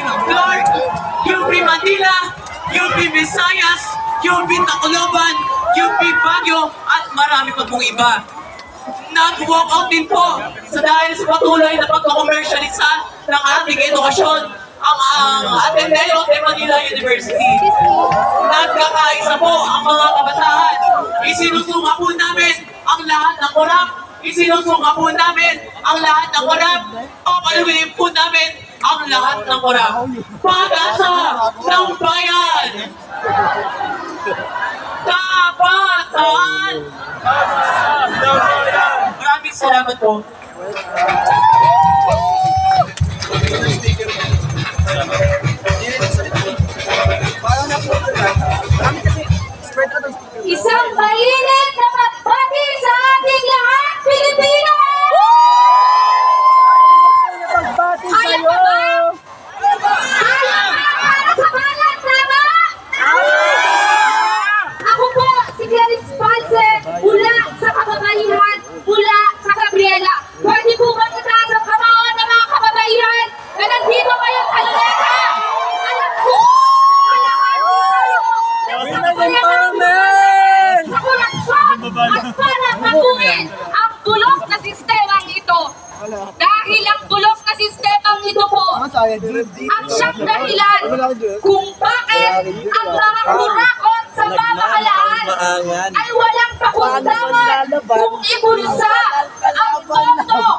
Clark, UP Manila, UP Visayas, UP Tacloban, UP Baguio, at marami pa pong iba. Nag-walk out din po dahil sa patuloy na pagkakomersyalisa ng ating edukasyon ang Ateneo de Manila University. Nagkakaisa po ang mga kabataan. Isinusunga po namin ang lahat ng korap. Isinusunga po namin ang lahat ng korap. Papaluin po namin ang lahat ng korap. Pag-asa ng bayan! Kapatan! Maraming salamat po. Isang mainit na pagbati sa ating lahat, Pilipino! Kaya pa ba? Kaya para sa balat, tama? Ako po, si Clarice Ponce, mula sa kababaihan, mula sa Gabriela. Pwede po ba itaas ang kamao ng mga kababaihan na nandito ngayon sa Luneta? Alam ko, kalahati tayo. Sa koleksyon at para baguhin ang bulok na sistemang ito. Dahil ang bulok na sistemang ito po ang siyang dahilan kung bakit ang mga kurakot sa pamahalaan ay walang pakundangan kung ibulsa ang pondo